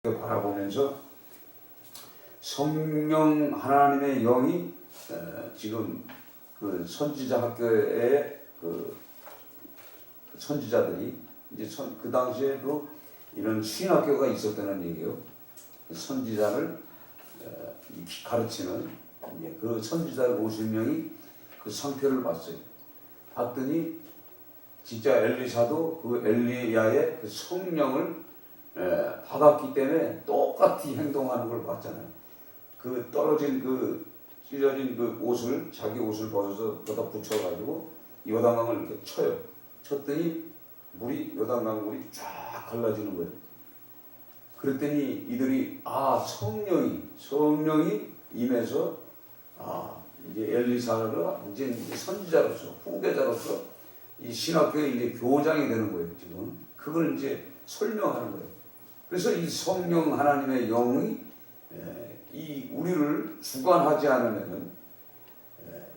바라보면서 성령 하나님의 영이 지금 그 선지자 학교의 그 선지자들이 이제 그 당시에도 이런 수인학교가 있었다는 얘기예요. 선지자를 가르치는 그 선지자 50명이 그 상태를 봤어요. 봤더니 진짜 엘리사도 그 엘리야의 그 성령을 받았기 때문에 똑같이 행동하는 걸 봤잖아요. 그 떨어진 그 찢어진 그 옷을 자기 옷을 벗어서 거기다 붙여가지고 요단강을 이렇게 쳐요. 쳤더니 물이 요단강 물이 쫙 갈라지는 거예요. 그랬더니 이들이 성령이 임해서 이제 엘리사가 이제 선지자로서 후계자로서 이 신학교의 이제 교장이 되는 거예요. 지금 그걸 이제 설명하는 거예요. 그래서 이 성령 하나님의 영이 이 우리를 주관하지 않으면은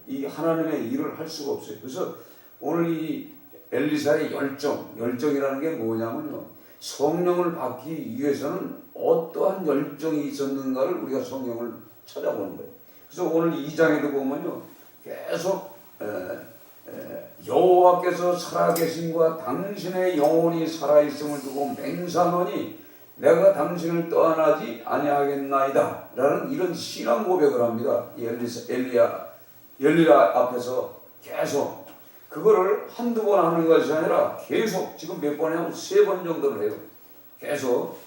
이 하나님의 일을 할 수가 없어요. 그래서 오늘 이 엘리사의 열정이라는 게 뭐냐면요, 성령을 받기 위해서는 어떠한 열정이 있었는가를 우리가 성령을 찾아보는 거예요. 그래서 오늘 2장에도 보면요, 계속 여호와께서 살아계심과 당신의 영혼이 살아있음을 두고 맹세하노니 내가 당신을 떠나지 아니하겠나이다 라는 이런 신앙 고백을 합니다. 엘리야 앞에서 계속 그거를 한두 번 하는 것이 아니라 계속 지금 몇 번 하면 3번 정도를 해요. 계속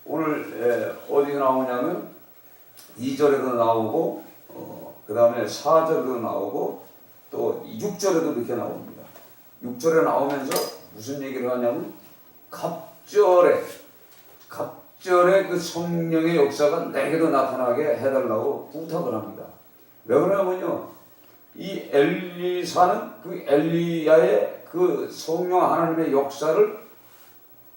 오늘 어디에 나오냐면 2절에도 나오고 그 다음에 4절에도 나오고 또 6절에도 이렇게 나옵니다. 6절에 나오면서 무슨 얘기를 하냐면 갑절에 그 성령의 역사가 내게도 나타나게 해달라고 부탁을 합니다. 왜 그러냐면요, 이 엘리사는 그 엘리야의 그 성령 하나님의 역사를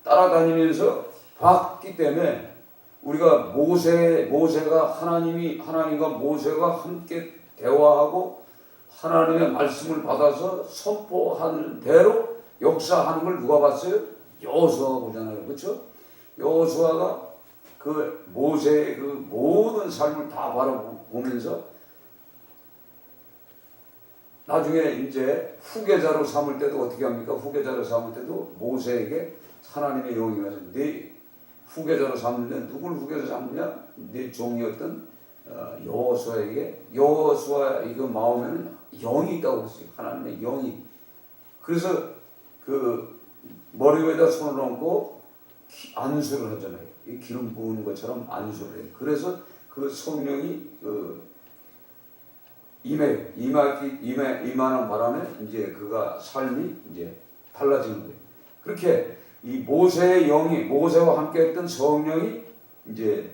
따라다니면서 봤기 때문에 우리가 모세가 하나님과 모세가 함께 대화하고 하나님의 말씀을 받아서 선포하는 대로 역사하는 걸 누가 봤어요? 여호수아가 보잖아요. 그렇죠? 여호수아가 그 모세의 그 모든 삶을 다 바라보면서 나중에 이제 후계자로 삼을 때도 어떻게 합니까? 후계자로 삼을 때도 모세에게 하나님의 영이 와서 네 후계자로 삼는데 누굴 후계자로 삼느냐? 네 종이었던 여호수아에게 여호수아 이거 마음에는 영이 있다고 그랬어요. 하나님의 영이. 그래서 그 머리 위에다 손을 얹고 안수를 하잖아요. 이 기름 부은 것처럼 안수를 해요. 그래서 그 성령이 임하는 바람에 이제 그가 삶이 이제 달라지는 거예요. 그렇게 이 모세의 영이 모세와 함께했던 성령이 이제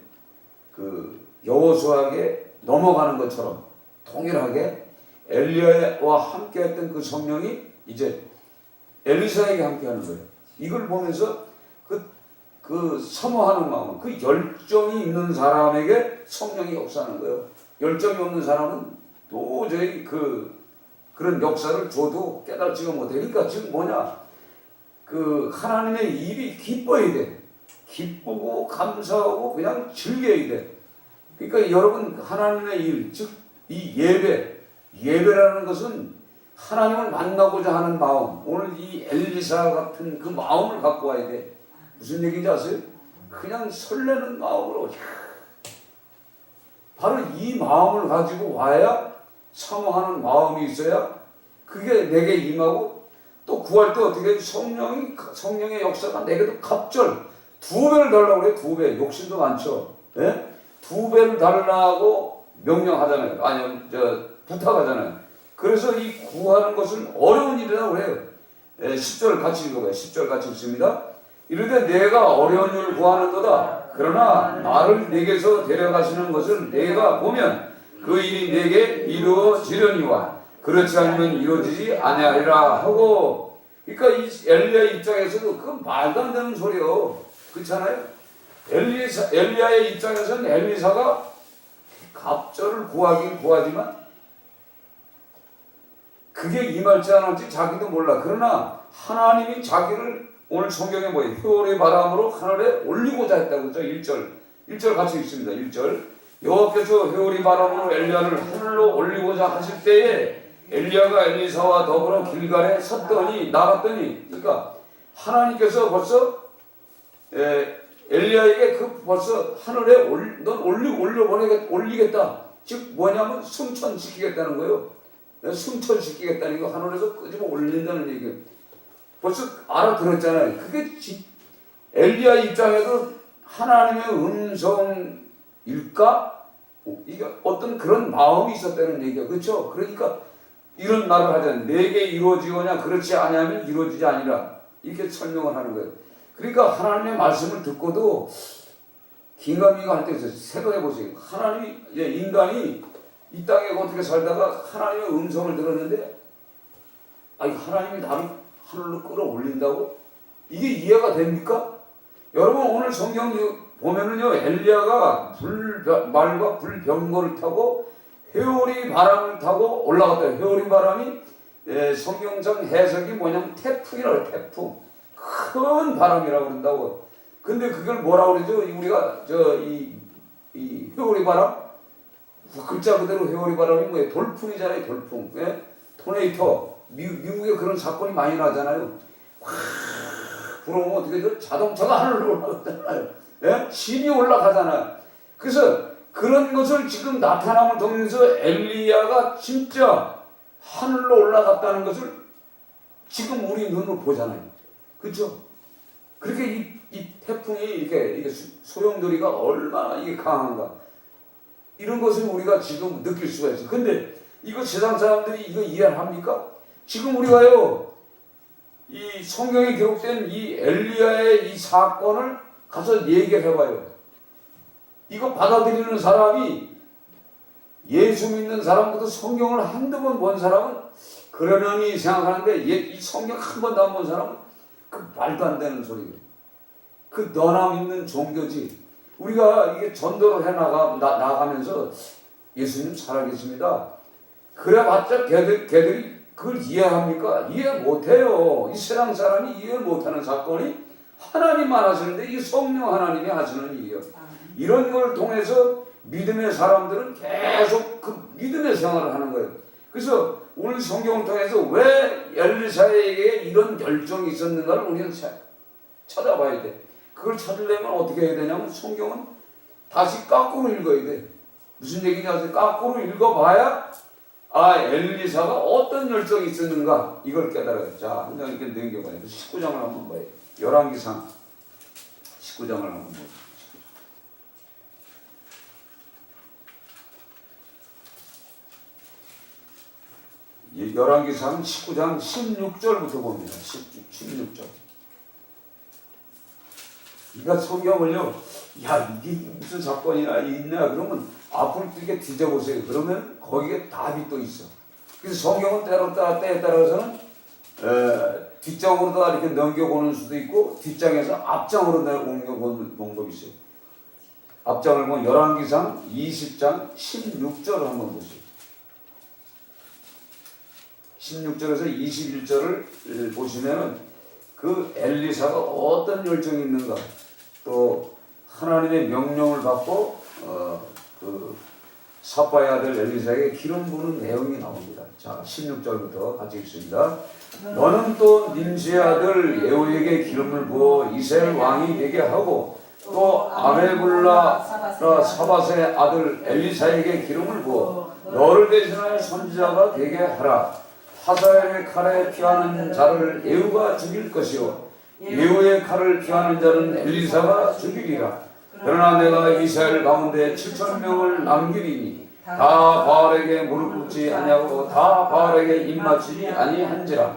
그 여호수아에게 넘어가는 것처럼 동일하게 엘리야와 함께했던 그 성령이 이제 엘리사에게 함께하는 거예요. 이걸 보면서 그 사모하는 마음, 그 열정이 있는 사람에게 성령이 역사하는 거예요. 열정이 없는 사람은 도저히 그런 역사를 줘도 깨닫지가 못해. 그러니까 지금 뭐냐, 그 하나님의 일이 기뻐야 돼. 기쁘고 감사하고 그냥 즐겨야 돼. 그러니까 여러분 하나님의 일, 즉 이 예배라는 것은 하나님을 만나고자 하는 마음, 오늘 이 엘리사 같은 그 마음을 갖고 와야 돼. 무슨 얘기인지 아세요? 그냥 설레는 마음으로 바로 이 마음을 가지고 와야 사모하는 마음이 있어야 그게 내게 임하고 또 구할 때 어떻게 성령의 역사가 내게도 갑절 2배를 달라고 그래요. 2배. 욕심도 많죠. 예? 2배를 달라고 명령하잖아요. 아니요, 부탁하잖아요. 그래서 이 구하는 것은 어려운 일이라고 그래요. 10절 같이 읽어봐요. 10절 같이 읽습니다. 이르되 내가 어려운 일을 구하는도다. 그러나 나를 내게서 데려가시는 것을 내가 보면 그 일이 내게 이루어지려니와 그렇지 않으면 이루어지지 아니하리라 하고. 그러니까 이 엘리야의 입장에서도 그건 말도 안 되는 소리요. 그렇잖아요. 엘리야의 입장에서는 엘리사가 갑절을 구하긴 구하지만 그게 임할지 안 할지 자기도 몰라. 그러나 하나님이 자기를 오늘 성경에 뭐예요? 회오리 바람으로 하늘에 올리고자 했다고 그러죠. 1절 같이 읽습니다. 1절. 여호와께서 회오리 바람으로 엘리야를 하늘로 올리고자 하실 때에 엘리야가 엘리사와 더불어 길갈에 섰더니 나갔더니, 그러니까 하나님께서 벌써 엘리야에게 그 벌써 하늘에 넌 올리겠다. 즉 뭐냐면 승천시키겠다는 거예요. 승천시키겠다는 거, 하늘에서 끄집어 올린다는 얘기예요. 벌써 알아들었잖아요. 그게 엘리야 입장에도 하나님의 음성일까? 이게 어떤 그런 마음이 있었다는 얘기야. 그렇죠? 그러니까 이런 말을 하잖아요. 내게 이루어지거냐 그렇지 않으면 이루어지지 아니라, 이렇게 설명을 하는 거예요. 그러니까 하나님의 말씀을 듣고도 긴가민가 할 때 있어요. 생각해 보세요. 인간이 이 땅에 어떻게 살다가 하나님의 음성을 들었는데, 하나님이 나를 하늘로 끌어올린다고? 이게 이해가 됩니까? 여러분, 오늘 성경 보면은요, 엘리야가 말과 불병거를 타고 회오리 바람을 타고 올라갔다. 회오리 바람이 성경상 해석이 뭐냐면 태풍이라고 해요. 태풍. 큰 바람이라고 그런다고. 근데 그걸 뭐라고 그러죠? 우리가 이 회오리 바람? 글자 그대로 회오리 바람이 뭐예요? 돌풍이잖아요. 돌풍. 예? 토네이토. 미국에 그런 사건이 많이 나잖아요. 확 불어오면 어떻게 돼요? 자동차가 하늘로 올라가잖아요. 예? 신이 올라가잖아요. 그래서 그런 것을 지금 나타남을 통해서 엘리야가 진짜 하늘로 올라갔다는 것을 지금 우리 눈으로 보잖아요. 그렇죠? 그렇게 이 태풍이 이게 소용돌이가 얼마나 이게 강한가, 이런 것을 우리가 지금 느낄 수가 있어요. 근데 이거 세상 사람들이 이거 이해를 합니까? 지금 우리가요, 이 성경에 기록된 이 엘리야의 이 사건을 가서 얘기를 해봐요. 이거 받아들이는 사람이, 예수 믿는 사람부터 성경을 한두 번 본 사람은 그러려니 생각하는데, 이 성경 한 번도 안 본 사람은 그 말도 안 되는 소리예요. 그 너나 믿는 종교지. 우리가 이게 전도를 나가면서 예수님 살아계십니다. 그래봤자 걔들이 그걸 이해합니까? 이해 못해요. 이 세상 사람이 이해 못하는 사건이 하나님만 하시는데, 이 성령 하나님이 하시는 일이에요. 이런 걸 통해서 믿음의 사람들은 계속 그 믿음의 생활을 하는 거예요. 그래서 오늘 성경을 통해서 왜 엘리사에게 이런 열정이 있었는가를 우리는 찾아봐야 돼. 그걸 찾으려면 어떻게 해야 되냐면, 성경은 다시 거꾸로 읽어야 돼. 무슨 얘기냐 하세요? 거꾸로 읽어봐야 엘리사가 어떤 열정이 있었는가 이걸 깨달아요. 자, 한장 이렇게 넘겨봐요. 19장을 한번 봐요. 열왕기상 19장을 한번 봐요. 열왕기상 19장 16절부터 봅니다. 16절. 그러니까 성경을요, 이게 무슨 사건이나 있나 그러면 앞을 이렇게 뒤져보세요. 그러면 거기에 답이 또 있어. 그래서 성경은 때에 따라서는 뒷장으로 이렇게 넘겨보는 수도 있고, 뒷장에서 앞장으로 옮겨보는 방법이 있어요. 앞장을 보면 열왕기상 20장 16절을 한번 보세요. 16절에서 21절을 보시면은 그 엘리사가 어떤 열정이 있는가, 또 하나님의 명령을 받고 그 삽바의 아들 엘리사에게 기름 부는 내용이 나옵니다. 자, 16절부터 같이 읽습니다. 너는 또 nim시의 아들 예후에게 기름을 부어 이스라엘 왕이 되게 하고, 또 아메불라 사밧의 아들 엘리사에게 기름을 부어 너를 대신하여 선지자가 되게 하라. 하사엘의 칼에 피하는 자를 예후가 죽일 것이요, 예후의 칼을 피하는 자는 엘리사가 죽이리라. 그러나 내가 이스라엘 가운데 7,000명을 남기리니 다 바알에게 무릎 꿇지 아니하고 다 바알에게 입맞추지 아니한지라.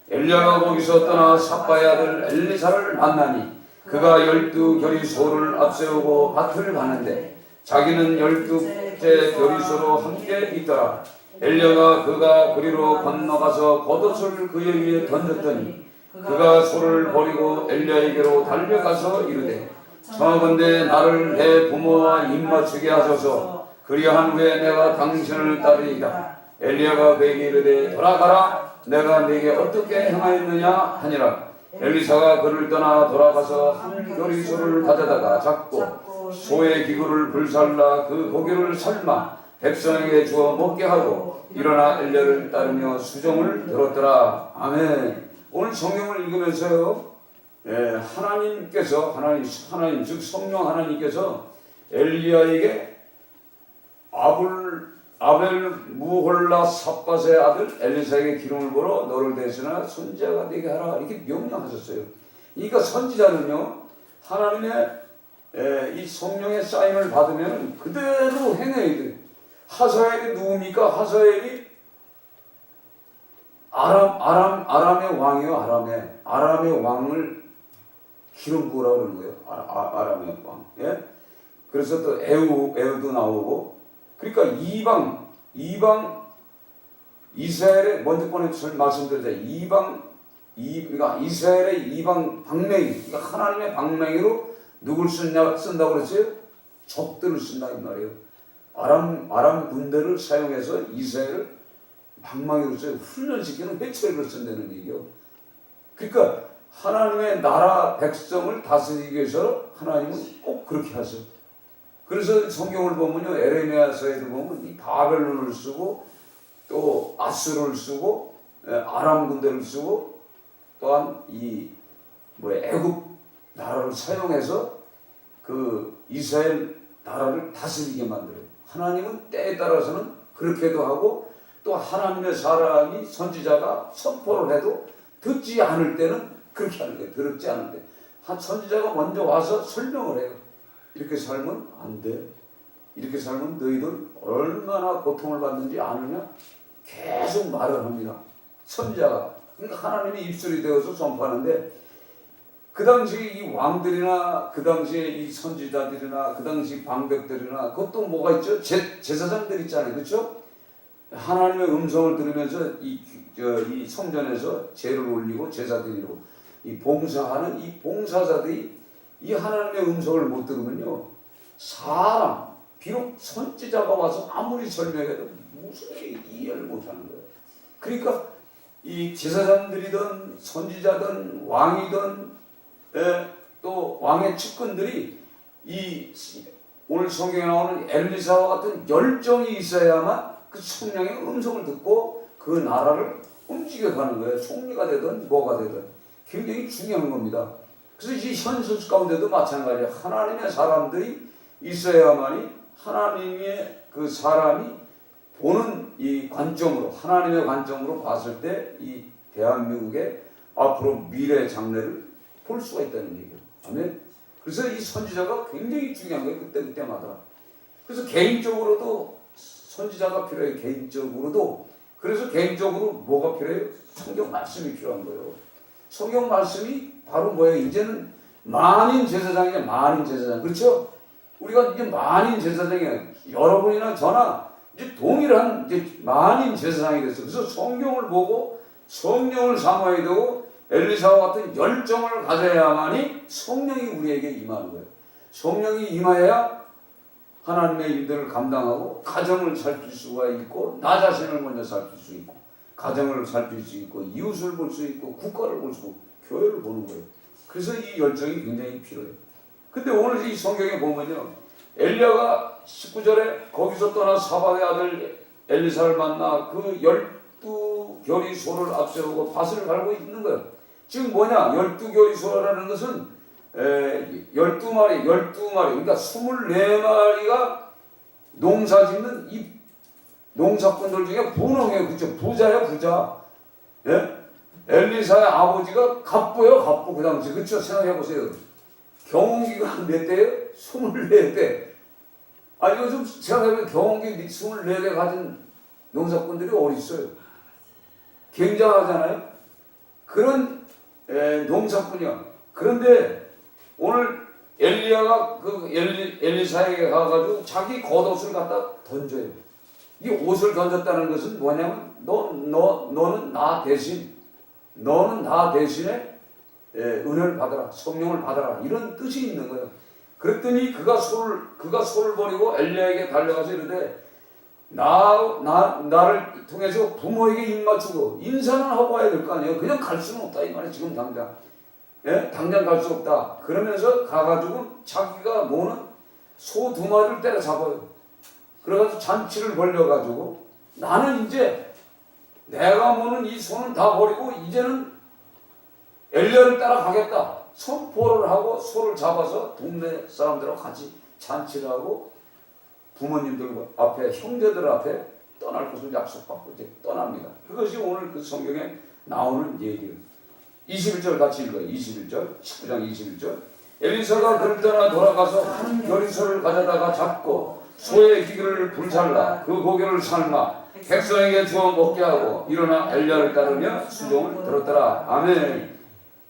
엘리야가 거기서 떠나 삽바의 아들 엘리사를 만나니 그가 12겨리 소를 앞세우고 밭을 가는데 자기는 12째 겨리소로 함께 있더라. 엘리야가 그가 그리로 건너가서 겉옷을 그의 위에 던졌더니 그가 소를 버리고 엘리야에게로 달려가서 이르되, 청하건대 나를 내 부모와 입맞추게 하소서. 그리한 후에 내가 당신을 따르리이다. 엘리야가 그에게 이르되 돌아가라. 내가 네게 어떻게 행하였느냐 하니라. 엘리사가 그를 떠나 돌아가서 한 교리소를 가져다가 잡고 소의 기구를 불살라 그 고기를 삶아 백성에게 주어 먹게 하고 일어나 엘리야를 따르며 수종을 들었더라. 아멘. 오늘 성경을 읽으면서요, 하나님께서 하나님 즉 성령 하나님께서 엘리야에게 아벨 무홀라 삽밧의 아들 엘리사에게 기름을 부어 너를 대신하여 선지자가 되게 하라 이렇게 명령하셨어요. 그러니까 선지자는요, 하나님의 이 성령의 사인을 받으면 그대로 행해야 돼. 하사엘이 누굽니까? 하사엘이 아람의 왕이요. 아람의 왕을 기름 부으라 그러는 거예요. 아람의 왕. 예? 그래서 또 에우도 나오고, 그러니까 이방 이스라엘의 먼저 말씀드렸잖아요. 그러니까 이스라엘의 이방 방맹이, 그러니까 하나님의 방맹이로 누굴 쓴다고 그랬어요? 적들을 쓴다 이 말이에요. 아람 군대를 사용해서 이스라엘을 방망이로서 훈련시키는 회초리를 쓴다는 얘기요. 그러니까 하나님의 나라 백성을 다스리기 위해서 하나님은 꼭 그렇게 하세요. 그래서 성경을 보면요, 에레미야서에도 보면 이 바벨론을 쓰고 또 아수르를 쓰고 아람 군대를 쓰고 또한 이 애굽 나라를 사용해서 그 이스라엘 나라를 다스리게 만들어요. 하나님은 때에 따라서는 그렇게도 하고 또 하나님의 사람이 선지자가 선포를 해도 듣지 않을 때는 그렇게 하는 거예요. 들었지 않을 때. 선지자가 먼저 와서 설명을 해요. 이렇게 살면 안 돼. 이렇게 살면 너희들 얼마나 고통을 받는지 아느냐? 계속 말을 합니다. 선지자가. 그러니까 하나님의 입술이 되어서 선포하는데, 그 당시 이 왕들이나 그 당시에 이 선지자들이나 그 당시 방백들이나 그것도 뭐가 있죠? 제사장들 있잖아요. 그렇죠? 하나님의 음성을 들으면서 이 성전에서 제를 올리고 제사 드리고 이 봉사하는 이 봉사자들이 이 하나님의 음성을 못 들으면요, 사람 비록 선지자가 와서 아무리 설명해도 무슨 이해를 못 하는 거예요. 그러니까 이 제사장들이든 선지자든 왕이든 또 왕의 측근들이 이 오늘 성경에 나오는 엘리사와 같은 열정이 있어야만 그 성령의 음성을 듣고 그 나라를 움직여가는 거예요. 총리가 되든 뭐가 되든 굉장히 중요한 겁니다. 그래서 이 현실 가운데도 마찬가지예요. 하나님의 사람들이 있어야만이 하나님의 그 사람이 보는 이 관점으로, 하나님의 관점으로 봤을 때 이 대한민국의 앞으로 미래 장래를 볼 수가 있다는 얘기예요. 아멘. 그래서 이 선지자가 굉장히 중요한 거예요. 그때마다. 그래서 개인적으로도 선지자가 필요해요. 개인적으로도. 그래서 개인적으로 뭐가 필요해요? 성경 말씀이 필요한 거예요. 성경 말씀이 바로 뭐예요? 이제는 만인 제사장이냐, 만인 제사장. 그렇죠? 우리가 이제 만인 제사장이에요. 여러분이나 저나 이제 동일한 이제 만인 제사장이 됐어요. 그래서 성경을 보고 성령을 사모해야 되고 엘리사와 같은 열정을 가져야만이 성령이 우리에게 임하는 거예요. 성령이 임하여야 하나님의 일들을 감당하고 가정을 살필 수가 있고 나 자신을 먼저 살필 수 있고 가정을 살필 수 있고 이웃을 볼 수 있고 국가를 볼 수 있고 교회를 보는 거예요. 그래서 이 열정이 굉장히 필요해요. 근데 오늘 이 성경에 보면요, 엘리야가 19절에 거기서 떠나 사밧의 아들 엘리사를 만나 그 12결의 소를 앞세우고 밭을 갈고 있는 거예요. 지금 뭐냐? 12결의 소라는 것은 12마리, 그러니까 24마리가 농사 짓는 이 농사꾼들 중에 분홍이에요. 그죠? 부자야, 부자. 예? 엘리사의 아버지가 갑부예요, 갑부. 그 당시. 그쵸? 생각해보세요. 경운기가 몇 대예요? 24대. 아니, 이거 좀 생각해보면 경운기 24대 가진 농사꾼들이 어디 있어요? 굉장하잖아요? 그런 농사꾼이야. 그런데 오늘 엘리야가 그 엘리사에게 가가지고 자기 겉옷을 갖다 던져요. 이 옷을 던졌다는 것은 뭐냐면 너는 나 대신에 은혜를 받아라, 성령을 받아라, 이런 뜻이 있는 거예요. 그랬더니 그가 소를 버리고 엘리야에게 달려가서 이르되 나를 통해서 부모에게 입 맞추고 인사는 하고 와야 될 거 아니에요. 그냥 갈 수는 없다 이 말이에요. 지금 당장 예? 당장 갈 수 없다. 그러면서 가가지고 자기가 모는 소 2마리를 때려잡아요. 그래가지고 잔치를 벌려가지고 나는 이제 내가 모는 이 소는 다 버리고 이제는 엘리야를 따라가겠다. 선포를 하고 소를 잡아서 동네 사람들하고 같이 잔치를 하고 부모님들 앞에 형제들 앞에 떠날 것을 약속받고 이제 떠납니다. 그것이 오늘 그 성경에 나오는 얘기예요. 21절 같이 읽어요. 21절 19장 21절 엘리사가 그를 떠나 돌아가서 한 요리소를 가져다가 잡고 소의 기계를 불살라 그 고기를 삶아 백성에게 주어 먹게 하고 일어나 엘리야를 따르며 수종을 들었더라. 아멘.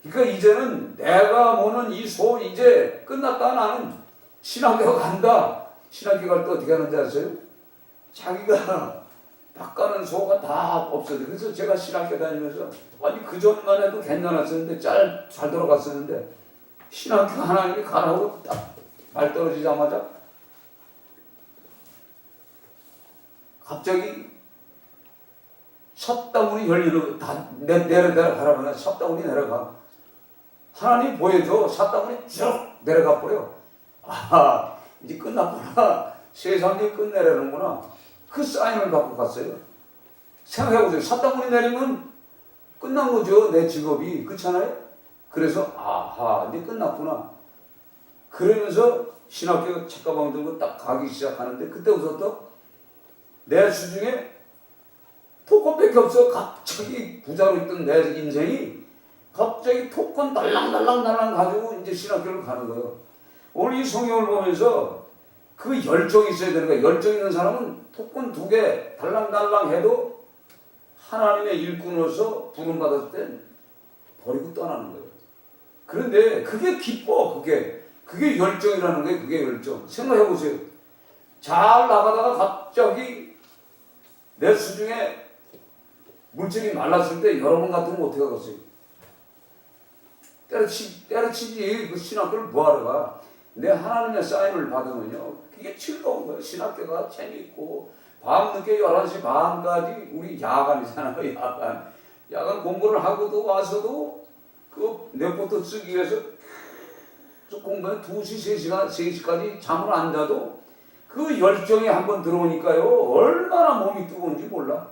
그러니까 이제는 내가 모는 이 소 이제 끝났다. 나는 신학교 간다. 신학교 갈 때 어떻게 하는지 아세요? 자기가 닦아는 소가 다 없어져. 그래서 제가 신학교 다니면서 아니 그 전만 해도 괜찮았었는데 잘 돌아갔었는데 신학교 하나님이 가라고 딱 말 떨어지자마자 갑자기 섭다문이 열리는 다 내려가라면 섭다문이 내려가. 하나님 보여줘. 섭다문이 쭉 내려가 버려. 아 이제 끝났구나. 세상이 끝내려는구나. 그 사인을 갖고 갔어요. 생각해보세요. 섭다문이 내리면 끝난 거죠. 내 직업이. 그렇잖아요. 그래서 아하 이제 끝났구나. 그러면서 신학교 책가방 들고 딱 가기 시작하는데 그때부터 내 수중에 토건밖에 없어. 갑자기 부자로 있던 내 인생이 갑자기 토건 달랑달랑 가지고 이제 신학교를 가는 거예요. 오늘 이 성경을 보면서 그 열정이 있어야 되는 거예요. 열정 있는 사람은 토건 2개 달랑달랑 해도 하나님의 일꾼으로서 부름받았을 땐 버리고 떠나는 거예요. 그런데 그게 기뻐. 그게 열정이라는 거예요. 그게 열정. 생각해 보세요. 잘 나가다가 갑자기 내 수중에 물질이 말랐을 때 여러분 같으면 어떻게 하겠어요? 때려치지. 그 신학교를 뭐하러 가? 내 하나님의 사인을 받으면요. 그게 즐거운 거예요. 신학교가 재미있고 밤늦게 11시 반까지 우리 야간이잖아요. 야간 공부를 하고도 와서도 그 내포트 쓰기 위해서 공부에 2시, 3시까지 잠을 안 자도 그 열정이 한번 들어오니까요. 얼마나 몸이 뜨거운지 몰라.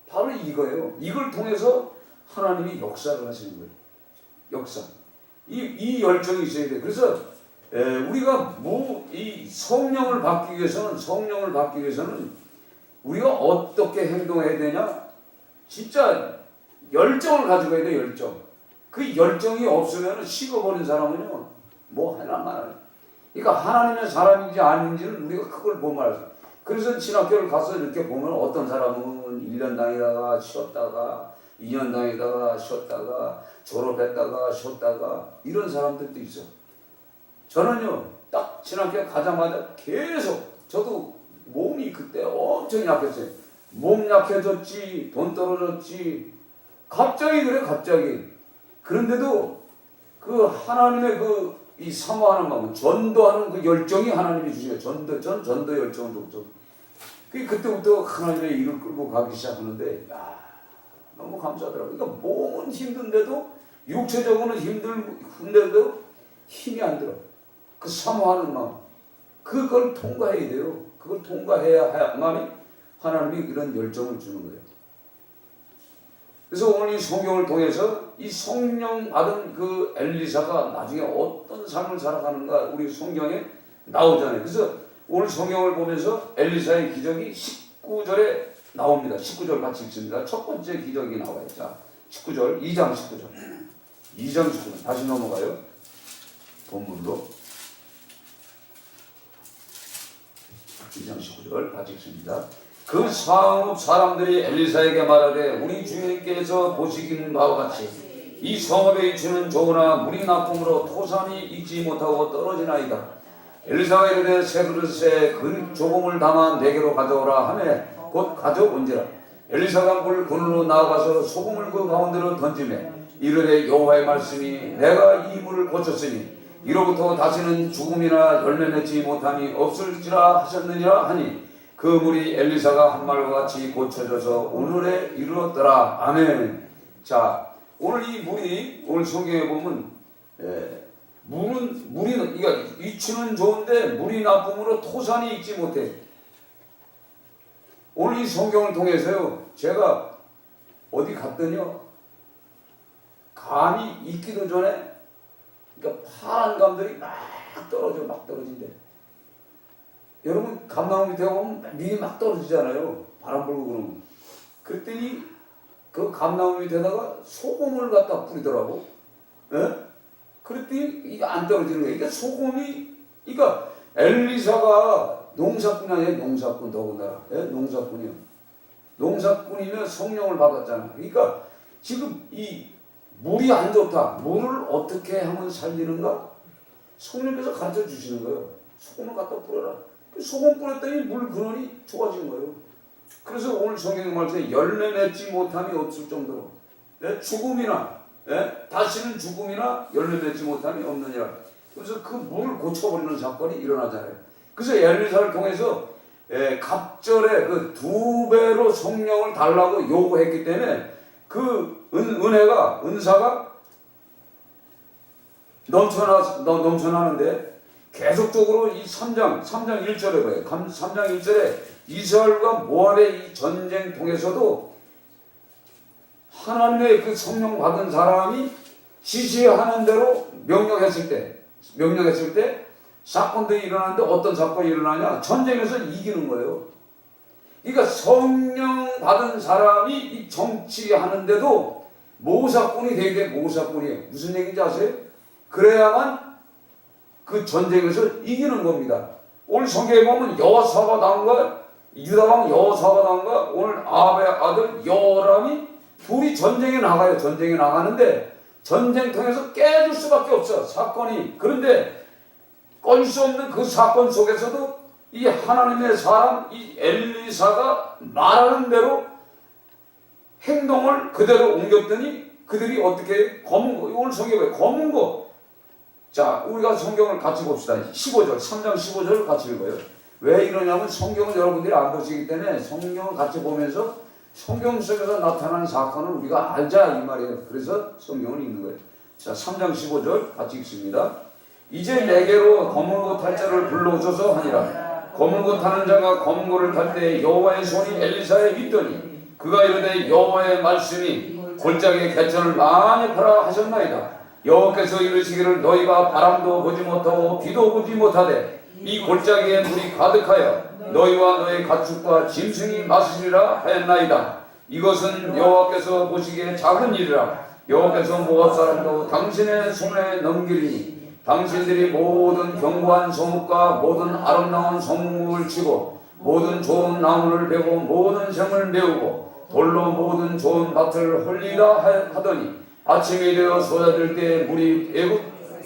바로 이거예요. 이걸 통해서 하나님이 역사를 하시는 거예요. 역사. 이 열정이 있어야 돼. 그래서 우리가 이 성령을 받기 위해서는 우리가 어떻게 행동해야 되냐? 진짜 열정을 가지고 해야 돼. 열정. 그 열정이 없으면 식어버린 사람은요. 뭐 하나 말아요. 그러니까 하나님의 사람인지 아닌지는 우리가 그걸 보면 알아요. 그래서 신학교를 가서 이렇게 보면 어떤 사람은 1년 다니다가 쉬었다가 2년 다니다가 쉬었다가 졸업했다가 쉬었다가 이런 사람들도 있어. 저는요 딱 신학교 가자마자 계속 저도 몸이 그때 엄청 약했어요. 몸 약해졌지, 돈 떨어졌지. 갑자기 그래 갑자기. 그런데도 그 하나님의 이 사모하는 마음, 전도하는 그 열정이 하나님이 주시요. 전도 열정을 줬죠. 그때부터 하나님의 일을 끌고 가기 시작하는데, 너무 감사하더라고요. 그러니까 몸은 힘든데도, 육체적으로는 힘든데도 힘이 안 들어. 그 사모하는 마음, 그걸 통과해야 돼요. 그걸 통과해야만이 하나님이 이런 열정을 주는 거예요. 그래서 오늘 이 성경을 통해서 이 성령 받은 그 엘리사가 나중에 어떤 삶을 살아가는가 우리 성경에 나오잖아요. 그래서 오늘 성경을 보면서 엘리사의 기적이 19절에 나옵니다. 19절 같이 읽습니다. 첫 번째 기적이 나와요. 자, 19절, 2장 19절. 다시 넘어가요. 본문으로. 2장 19절 같이 읽습니다. 그 상업 사람들이 엘리사에게 말하되 우리 주님께서 보시긴 바와 같이 이 성읍에 주는 좋으나 물이 나쁨으로 토산이 익지 못하고 떨어지나이다. 엘리사가 이르되 새 그릇에 그 조금을 담아 내게로 가져오라 하매 곧 가져온지라. 엘리사가 물 그늘로 나아가서 소금을 그 가운데로 던지매 이르되 여호와의 말씀이 내가 이 물을 고쳤으니 이로부터 다시는 죽음이나 열매 맺지 못함이 없을지라 하셨느니라 하니 그 물이 엘리사가 한 말과 같이 고쳐져서 오늘에 이르렀더라. 아멘. 자, 오늘 이 물이 오늘 성경에 보면 물이 그러니까 위치는 좋은데 물이 나쁨으로 토산이 있지 못해. 오늘 이 성경을 통해서요, 제가 어디 갔더니요, 감이 익기도 전에, 그러니까 파란 감들이 막 떨어진대. 여러분, 감나무 밑에 가면 밀이 막 떨어지잖아요. 바람 불고 그러면. 그랬더니 그 감나무 밑에다가 소금을 갖다 뿌리더라고. 예? 그랬더니 이게 안 떨어지는 거예요. 그러니까 소금이, 그러니까 엘리사가 농사꾼 아니에요. 농사꾼 더군다나. 예? 농사꾼이요. 농사꾼이면 성령을 받았잖아. 그러니까 지금 이 물이 안 좋다. 물을 어떻게 하면 살리는가? 성령께서 가르쳐 주시는 거예요. 소금을 갖다 뿌려라. 소금 뿌렸더니 물 근원이 좋아진 거예요. 그래서 오늘 성경 말씀에 열매 맺지 못함이 없을 정도로, 죽음이나, 다시는 죽음이나 열매 맺지 못함이 없느니라. 그래서 그 물을 고쳐버리는 사건이 일어나잖아요. 그래서 엘리사를 통해서 갑절에 그 2배로 성령을 달라고 요구했기 때문에 그 은사가 넘쳐나는데, 계속적으로 이 3장 1절에 봐요. 3장 1절에 이스라엘과 모압의 이 전쟁 통해서도 하나님의 그 성령 받은 사람이 지시하는 대로 명령했을 때 사건들이 일어나는데, 어떤 사건이 일어나냐? 전쟁에서 이기는 거예요. 그러니까 성령 받은 사람이 이 정치하는데도 모사꾼이 되게 모사꾼이에요. 무슨 얘기인지 아세요? 그래야만 그 전쟁에서 이기는 겁니다. 오늘 성경에 보면 여호사밧과 유다왕 여호사밧과 오늘 아합의 아들 여호람이 둘이 전쟁에 나가요. 전쟁에 나가는데 전쟁 통해서 깨질 수밖에 없어, 사건이. 그런데 꺼질 수 없는 그 사건 속에서도 이 하나님의 사람 이 엘리사가 말하는 대로 행동을 그대로 옮겼더니 그들이 어떻게 검은 거, 오늘 성경에 검은 거. 자, 우리가 성경을 같이 봅시다. 15절, 3장 15절을 같이 읽어요. 왜 이러냐면 성경은 여러분들이 안 보시기 때문에 성경을 같이 보면서 성경 속에서 나타나는 사건을 우리가 알자 이 말이에요. 그래서 성경을 읽는 거예요. 자, 3장 15절 같이 읽습니다. 이제 내게로 검은고 탈 자를 불러오소서 하니라. 검은고 타는 자가 검은고를 탈 때 여호와의 손이 엘리사에 있더니 그가 이르되 여호와의 말씀이 골짜기에 개천을 많이 파라 하셨나이다. 여호와께서 이르시기를 너희가 바람도 보지 못하고 비도 보지 못하되 이 골짜기에 물이 가득하여 너희와 너희 가축과 짐승이 마시리라 하였나이다. 이것은 여호와께서 보시기에 작은 일이라. 여호와께서 모압 사람도 당신의 손에 넘기리니 당신들이 모든 견고한 성읍과 모든 아름다운 성문을 치고 모든 좋은 나무를 베고 모든 샘을 메우고 돌로 모든 좋은 밭을 헐리라 하더니 아침이 되어 쏟아질 때 물이 애굽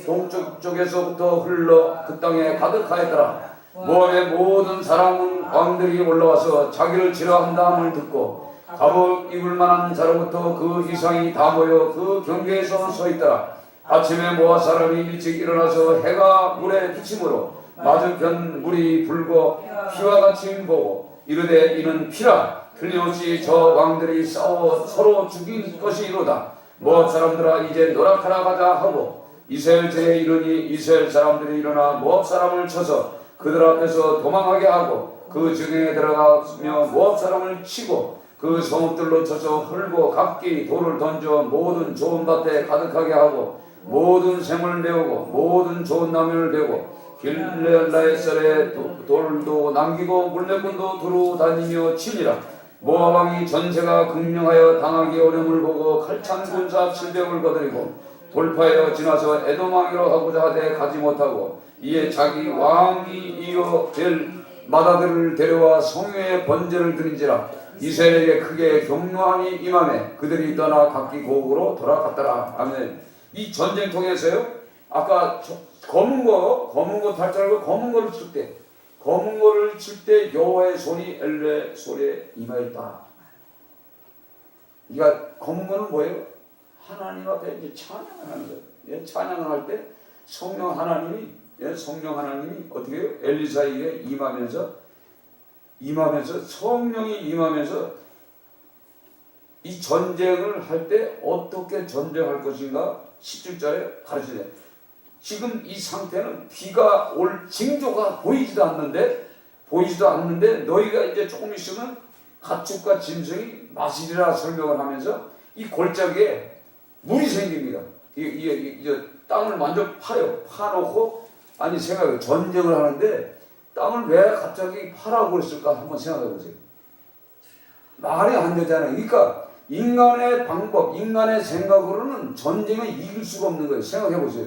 동쪽 쪽에서부터 흘러 그 땅에 가득하였더라. 모압의 모든 사람은 왕들이 올라와서 자기를 지라한다함을 듣고 갑옷 입을 만한 자로부터 그 이상이 다 모여 그 경계에서 서 있더라. 아침에 모압 사람이 일찍 일어나서 해가 물에 비침으로 맞은편 물이 붉어 피와 같이 보고 이르되 이는 피라. 틀림없이 저 왕들이 싸워 서로 죽인 것이로다. 모압 사람들아 이제 노력하러 가자 하고 이스라엘 제에 이르니 이스라엘 사람들이 일어나 모압 사람을 쳐서 그들 앞에서 도망하게 하고 그 증에 들어가며 모압 사람을 치고 그 성읍들로 쳐서 헐고 각기 돌을 던져 모든 좋은 밭에 가득하게 하고 모든 샘을 메우고 모든 좋은 나무를 베고 길레아의 쌀에 돌도 남기고 물레꾼도 두루 다니며 치니라. 모압 왕이 전세가 극명하여 당하기 어려움을 보고 칼찬 군사 700을 거느리고 돌파하여 지나서 에돔 왕이로 하고자 하되 가지 못하고 이에 자기 왕이 이어 될 마다들을 데려와 성유의 번제를 드린지라. 이스라엘에게 크게 경노함이 임하매 그들이 떠나 각기 고국으로 돌아갔더라. 아멘. 이 전쟁 통해서요, 아까 검은 거 탈 줄 알고 검은 거를 칠 때 여호와의 손이 엘레 손에 임하였다. 그러니까 검은 거는 뭐예요? 하나님 앞에 이제 찬양을 하는 거예요. 예, 찬양을 할 때 성령 하나님이 어떻게 해요? 엘리사에게 임하면서 성령이 임하면서 이 전쟁을 할 때 어떻게 전쟁할 것인가 17절에 가르치죠. 지금 이 상태는 비가 올 징조가 보이지도 않는데 너희가 이제 조금 있으면 가축과 짐승이 마시리라 설명을 하면서 이 골짜기에 물이 생깁니다. 이게 땅을 완전 파놓고 아니 생각해 전쟁을 하는데 땅을 왜 갑자기 파라고 그랬을까 한번 생각해 보세요. 말이 안 되잖아요. 그러니까 인간의 방법, 인간의 생각으로는 전쟁을 이길 수가 없는 거예요. 생각해 보세요.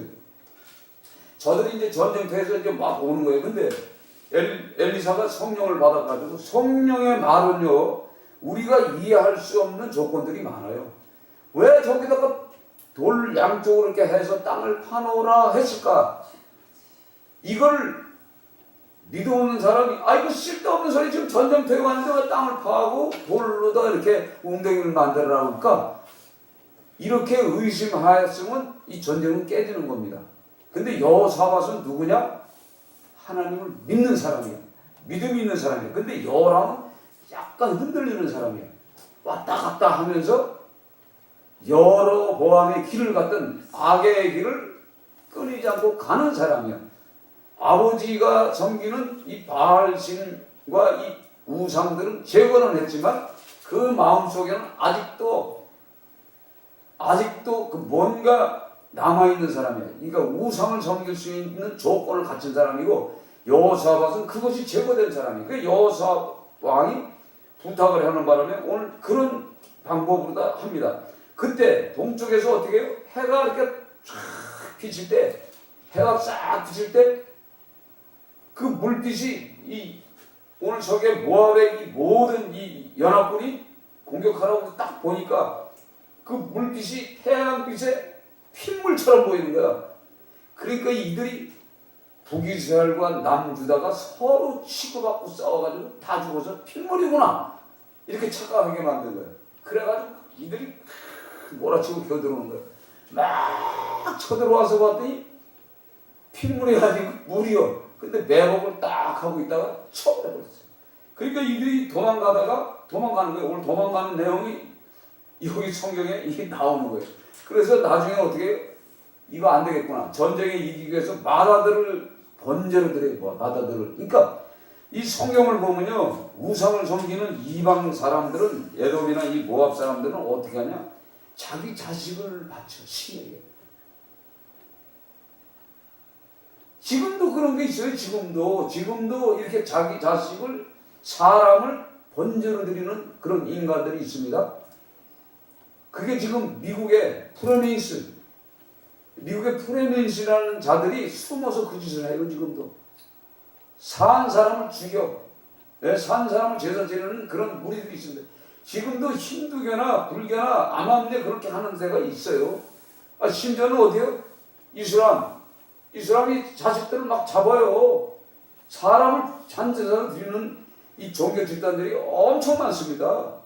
저들이 이제 전쟁터에서 이제 막 오는 거예요. 근데 엘리사가 성령을 받아가지고 성령의 말은요, 우리가 이해할 수 없는 조건들이 많아요. 왜 저기다가 돌 양쪽으로 이렇게 해서 땅을 파놓으라 했을까? 이걸 믿어오는 사람이 이거 쓸데없는 소리 지금 전쟁터에 왔는데 왜 땅을 파고 돌로다 이렇게 웅덩이를 만들어라 하니까 이렇게 의심하였으면 이 전쟁은 깨지는 겁니다. 근데 여호사밧은 누구냐? 하나님을 믿는 사람이야. 믿음이 있는 사람이야. 근데 여호람은 약간 흔들리는 사람이야. 왔다 갔다 하면서 여로보암의 길을 갔던 악의 길을 끊이지 않고 가는 사람이야. 아버지가 섬기는 이 바알신과 이 우상들은 제거는 했지만 그 마음속에는 아직도 그 뭔가 남아있는 사람이에요. 그러니까 우상을 섬길 수 있는 조건을 갖춘 사람이고 여호사밧은 그것이 제거된 사람이에요. 그 여호사 왕이 부탁을 하는 바람에 오늘 그런 방법으로 다 합니다. 그때 동쪽에서 어떻게 해요? 해가 이렇게 쫙 비칠 때, 해가 쫙 비칠 때 그 물빛이 오늘 저게 모압의 이 모든 이 연합군이 공격하라고 딱 보니까 그 물빛이 태양빛에 핏물처럼 보이는 거야. 그러니까 이들이 북이스라엘과 남유다가 서로 치고받고 싸워가지고 다 죽어서 핏물이구나 이렇게 착각하게 만든 거야. 그래가지고 이들이 몰아치고 겨들어오는 거야. 막 쳐들어와서 봤더니 핏물이 아니고 물이요. 근데 매복을 딱 하고 있다가 쳐버려버렸어요. 그러니까 이들이 도망가는 거예요. 오늘 도망가는 내용이 여기 성경에 이게 나오는 거예요. 그래서 나중에 어떻게 해요? 이거 안 되겠구나. 전쟁에 이기기 위해서 마다들을 번제로 드려요. 마다들을. 그러니까 이 성경을 보면요. 우상을 섬기는 이방 사람들은 에돔이나 이 모압 사람들은 어떻게 하냐? 자기 자식을 바쳐 신에게. 지금도 그런 게 있어요. 지금도 이렇게 자기 자식을 사람을 번제로 드리는 그런 인간들이 있습니다. 그게 지금 미국의 프레민스라는 자들이 숨어서 그 짓을 해요. 지금도 산 사람을 죽여, 산 사람을 제사 지내는 그런 무리들이 있습니다. 지금도 힌두교나 불교나 암암리에 그렇게 하는 데가 있어요. 심지어는 어디요? 이슬람이 자식들을 막 잡아요. 사람을 잔제사로 드리는 이 종교 집단들이 엄청 많습니다.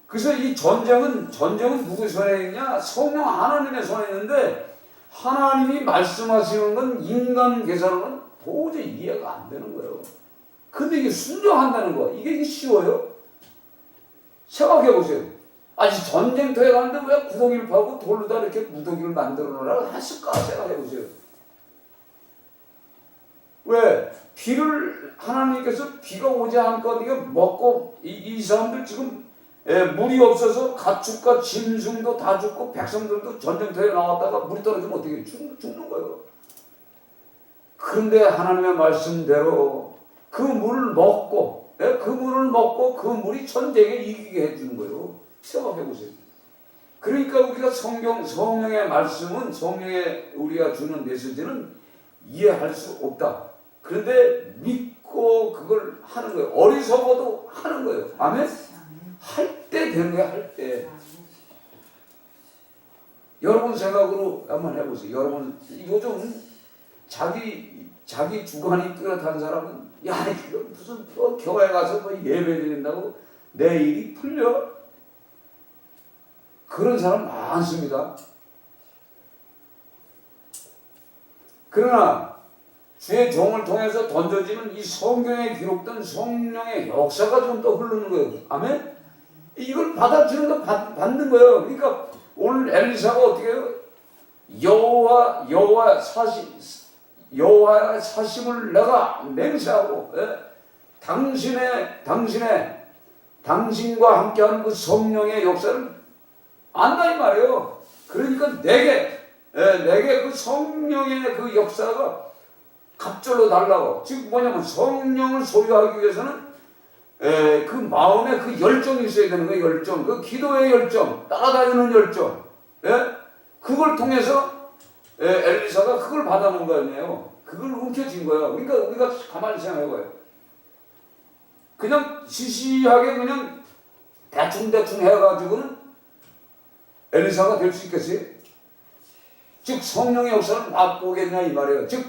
그래서 이 전쟁은 누구 손에 있냐? 성령 하나님의 손에 있는데 하나님이 말씀하시는 건 인간 계산으로는 도저히 이해가 안 되는 거예요. 근데 이게 순종한다는 거 이게 쉬워요? 생각해 보세요. 전쟁터에 갔는데 왜 구덩이를 파고 돌로다 이렇게 무더기를 만들어 놓으라고 했을까 생각해 보세요. 왜? 하나님께서 비가 오지 않고 이게 먹고 이 사람들 지금 물이 없어서 가축과 짐승도 다 죽고 백성들도 전쟁터에 나왔다가 물이 떨어지면 어떻게 죽는 거예요. 그런데 하나님의 말씀대로 그 물을 먹고 그 물이 전쟁에 이기게 해주는 거예요. 생각해 보세요. 그러니까 우리가 성령의 말씀은 성령의 우리가 주는 메시지는 이해할 수 없다. 그런데 믿고 그걸 하는 거예요. 어리석어도 하는 거예요. 아멘? 할 때 되는 거야, 할 때. 여러분 생각으로 한번 해보세요. 여러분, 요즘 자기 주관이 뚜렷한 사람은, 이거 무슨 교회 가서 예배 드린다고 내 일이 풀려? 그런 사람 많습니다. 그러나, 주의 종을 통해서 던져지는 이 성경에 기록된 성령의 역사가 좀 더 흐르는 거예요. 아멘? 이걸 받아주는 거 받는 거예요. 그러니까 오늘 엘리사가 어떻게 해요? 여호와의 사심을 내가 맹세하고, 당신과 함께하는 그 성령의 역사를 안다 이 말이에요. 그러니까 내게 그 성령의 그 역사가 갑절로 달라고. 즉 뭐냐면 성령을 소유하기 위해서는 그 마음에 그 열정이 있어야 되는 거예요. 열정, 그 기도의 열정, 따라다니는 열정. 그걸 통해서 엘리사가 그걸 받아놓은 거 아니에요. 그걸 움켜쥔 거예요. 그러니까 우리가 가만히 생각해봐요. 그냥 시시하게 그냥 대충 해가지고는 엘리사가 될 수 있겠어요? 즉 성령의 역사를 맛보겠냐 이 말이에요. 즉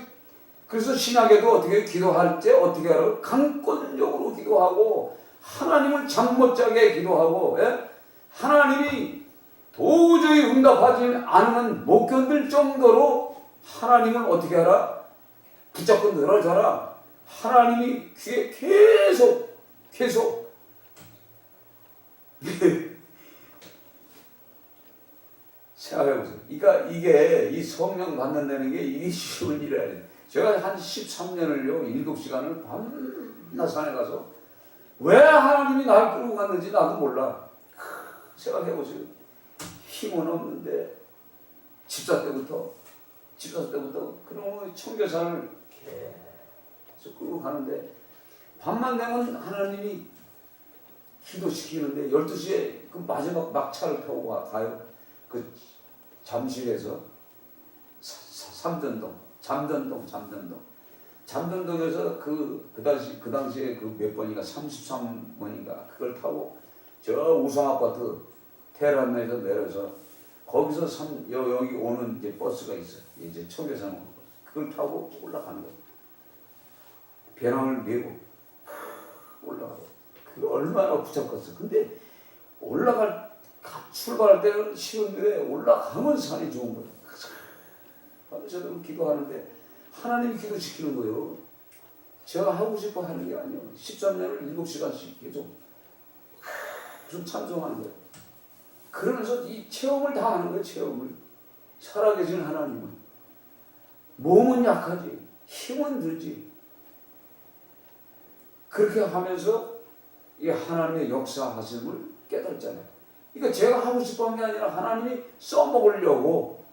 그래서 신학에도 어떻게 기도할 때 어떻게 하라고? 강권적으로 기도하고 하나님을 잠 못 자게 기도하고, 하나님이 도저히 응답하지 않으면 못 견딜 정도로 하나님을 어떻게 하라? 붙잡고 늘어져라. 하나님이 귀에 계속 생각해보세요. 그러니까 이게 이 성령 받는다는 게 이게 쉬운 일이 아니에요. 제가 한 13년을요 7시간을 밤낮 산에 가서 왜 하나님이 날 끌고 갔는지 나도 몰라. 생각해보세요. 힘은 없는데 집사 때부터 그놈의 청교산을 계속 끌고 가는데 밤만 되면 하나님이 기도시키는데 12시에 그 마지막 막차를 타고 가요. 그 잠실에서 잠전동에서 그 당시에 그 몇 번인가 33번인가 그걸 타고 저 우성아파트 테란에서 내려서 거기서 여기 오는 이제 버스가 있어. 이제 청계산 오는 버스. 그걸 타고 올라가는 거예요. 배낭을 메고 올라가고. 그 얼마나 붙잡겠어. 근데 출발할 때는 쉬운데 올라가면 산이 좋은 거예요. 저도 기도하는데 하나님이 기도시키는 거예요. 제가 하고 싶어 하는 게 아니에요. 13년을 7시간씩 계속 좀 찬송하는 거예요. 그러면서 이 체험을 다 하는 거예요. 체험을. 살아계신 하나님은. 몸은 약하지. 힘은 들지. 그렇게 하면서 이 하나님의 역사하심을 깨닫잖아요. 그러니까 제가 하고 싶어 한 게 아니라 하나님이 써먹으려고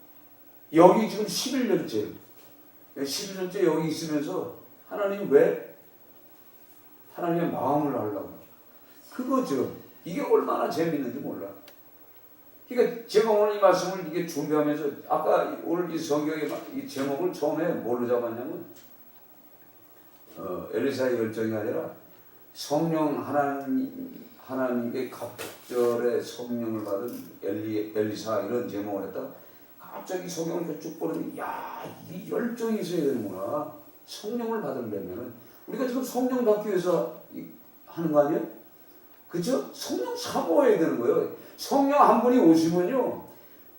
여기 지금 11년째 여기 있으면서 하나님이 왜 하나님의 마음을 알라고 그거죠. 이게 얼마나 재밌는지 몰라. 그러니까 제가 오늘 이 말씀을 이게 준비하면서 아까 오늘 이 성경의 이 제목을 처음에 뭘로 잡았냐면 엘리사의 열정이 아니라 성령 하나님의 갑절의 성령을 받은 엘리사 이런 제목을 했다. 갑자기 성경을 쭉 보는데 이 열정이 있어야 되는구나. 성령을 받으려면 우리가 지금 성령 받기 위해서 하는 거 아니에요? 그죠? 성령 사모해야 되는 거예요. 성령 한 분이 오시면요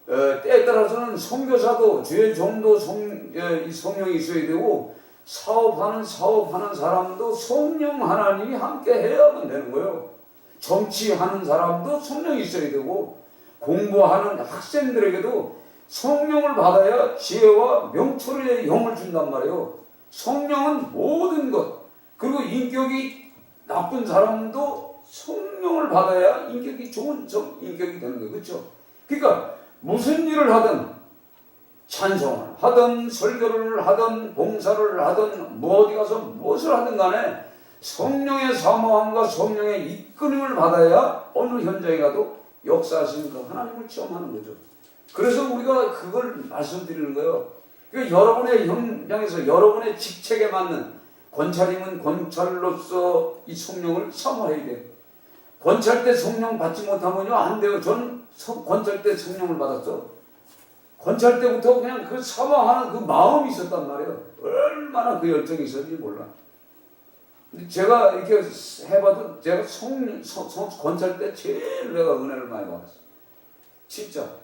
때에 따라서는 선교사도 주의 종도 이 성령이 있어야 되고 사업하는 사람도 성령 하나님이 함께 해야만 되는 거예요. 정치하는 사람도 성령이 있어야 되고 공부하는 학생들에게도 성령을 받아야 지혜와 명철의 영을 준단 말이에요. 성령은 모든 것. 그리고 인격이 나쁜 사람도 성령을 받아야 인격이 좋은 인격이 되는 거예요. 그렇죠? 그러니까 무슨 일을 하든 찬송을 하든 설교를 하든 봉사를 하든 어디 가서 무엇을 하든 간에 성령의 사모함과 성령의 이끌림을 받아야 어느 현장에 가도 역사하시는 그 하나님을 체험하는 거죠. 그래서 우리가 그걸 말씀드리는 거예요. 그러니까 여러분의 현장에서 여러분의 직책에 맞는 권찰이면 권찰로서 이 성령을 사모해야 돼요. 권찰 때 성령 받지 못하면요 안 돼요. 저는 권찰 때 성령을 받았어. 권찰 때부터 그냥 그 사모하는 그 마음이 있었단 말이에요. 얼마나 그 열정이 있었는지 몰라. 근데 제가 이렇게 해봐도 제가 권찰 때 제일 내가 은혜를 많이 받았어. 진짜.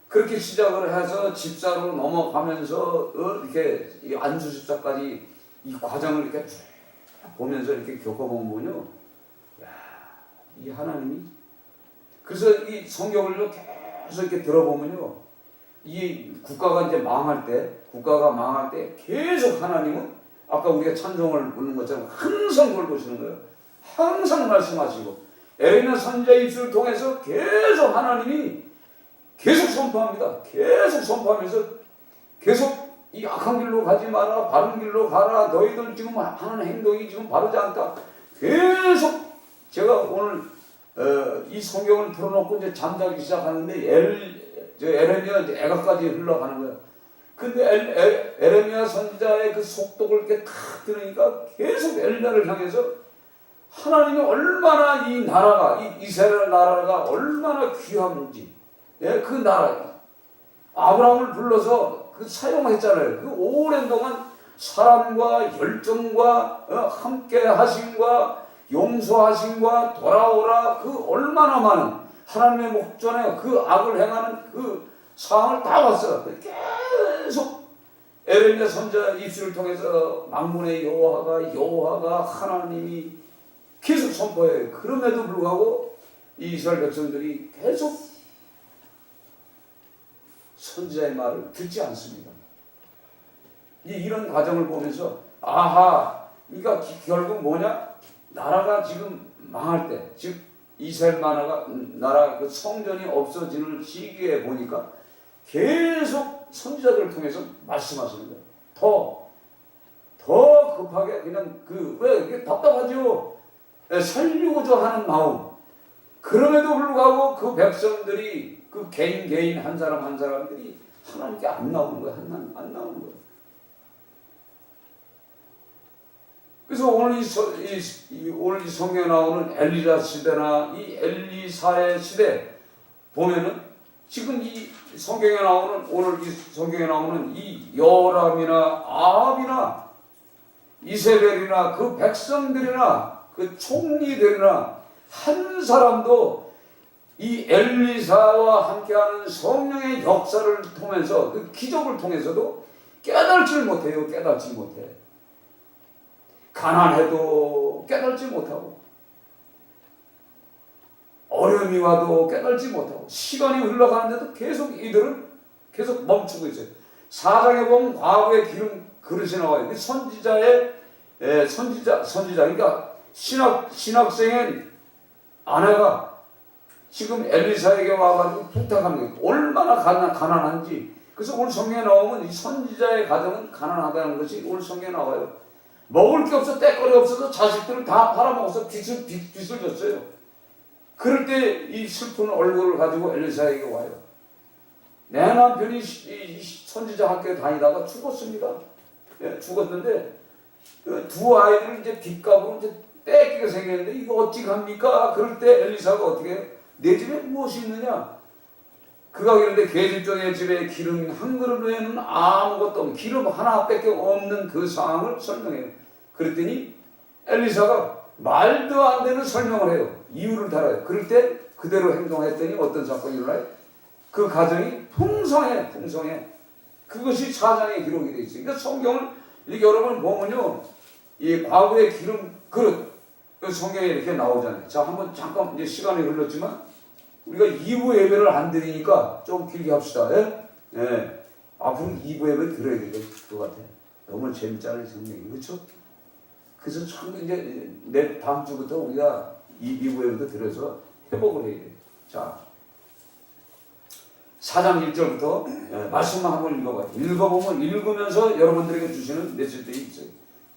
그렇게 시작을 해서 집사로 넘어가면서 이렇게 안수 집사까지 이 과정을 이렇게 쭉 보면서 이렇게 겪어보면요. 이 하나님이 그래서 이 성경을 계속 이렇게 들어보면요, 이 국가가 이제 망할 때 계속 하나님은 아까 우리가 찬송을 부르는 것처럼 항상 돌보시는 거예요. 항상 말씀하시고 에레미야 선지자의 입술을 통해서 계속 하나님이 계속 선포합니다. 계속 선포하면서 계속 이 악한 길로 가지 마라, 바른 길로 가라, 너희들 지금 하는 행동이 지금 바르지 않다. 계속 제가 오늘 이 성경을 틀어놓고 이제 잠자기 시작하는데 에레미야 이제 애가까지 흘러가는 거예요. 근데 에레미야 선지자의 그 속독을 이렇게 탁 들으니까 계속 에레미야를 향해서 하나님이 얼마나 이 나라가, 이 이스라엘 나라가 얼마나 귀한지, 예, 그 나라가 아브라함을 불러서 그 사용했잖아요. 그 오랜 동안 사랑과 열정과 함께 하심과 용서하심과 돌아오라, 그 얼마나 많은 하나님의 목전에 그 악을 행하는 그 상황을 다 봤어요. 계속 에레미야 선지자 입술을 통해서 만군의 여호와가 하나님이 계속 선포해요. 그럼에도 불구하고 이 이스라엘 백성들이 계속 선지자의 말을 듣지 않습니다. 이런 과정을 보면서 아하, 그러니까 결국 뭐냐? 나라가 지금 망할 때, 즉 이스라엘 나라 그 성전이 없어지는 시기에 보니까 계속 선지자들을 통해서 말씀하시는 거예요. 더 급하게 그냥 왜 이게 답답하죠? 살리고자 하는 마음. 그럼에도 불구하고 그 백성들이 그 개인 한 사람들이 하나님께 안 나오는 거예요. 안 나오는 거예요. 그래서 오늘 이 성경에 나오는 엘리야 시대나 이 엘리사의 시대 보면은 지금 이 성경에 나오는 오늘 이 성경에 나오는 이 여람이나 아합이나 이세벨이나 그 백성들이나 그 총리들이나 한 사람도 이 엘리사와 함께하는 성령의 역사를 통해서 그 기적을 통해서도 깨달지 못해요. 깨달지 못해. 가난해도 깨달지 못하고 어려움이 와도 깨달지 못하고 시간이 흘러가는데도 계속 이들은 계속 멈추고 있어요. 4장에 보면 과거의 기름 그릇이 나와요. 선지자 그러니까 신학생의 아내가 지금 엘리사에게 와가지고 부탁하는 거예요. 얼마나 가난한지. 그래서 오늘 성경에 나오면 이 선지자의 가정은 가난하다는 것이 오늘 성경에 나와요. 먹을 게 없어, 때거리 없어서 자식들을 다 팔아먹어서 빚을 졌어요. 그럴 때 이 슬픈 얼굴을 가지고 엘리사에게 와요. 내 남편이 이 선지자 학교에 다니다가 죽었습니다. 예, 죽었는데 두 아이를 이제 빚값으로 이제 뺏기게 생겼는데 이거 어찌 합니까? 그럴 때 엘리사가 어떻게 해요? 내 집에 무엇이 있느냐? 그가 그런데 계집종의 집에 기름 한 그릇 외에는 아무것도 없는, 기름 하나밖에 없는 그 상황을 설명해요. 그랬더니 엘리사가 말도 안 되는 설명을 해요. 이유를 달아요. 그럴 때 그대로 행동했더니 어떤 사건이 일어나요? 그 가정이 풍성해. 그것이 4장에 기록이 되어 있어요. 그러니까 성경을 이렇게 여러분 보면요, 이 과거의 기름 그릇, 그 성경에 이렇게 나오잖아요. 자, 한번 잠깐 이제 시간이 흘렀지만 우리가 2부 예배를 안 드리니까 좀 길게 합시다. 예? 예. 앞으로 2부 예배 들어야 될 것 같아. 너무 재밌잖아요, 성경이. 그렇죠? 그래서 참 이제 다음 주부터 우리가 2부 예배도 들어서 회복을 해야 돼요. 자, 4장 1절부터 말씀만 한번 읽어봐요. 읽어보면 읽으면서 여러분들에게 주시는 메시지들이 있어요.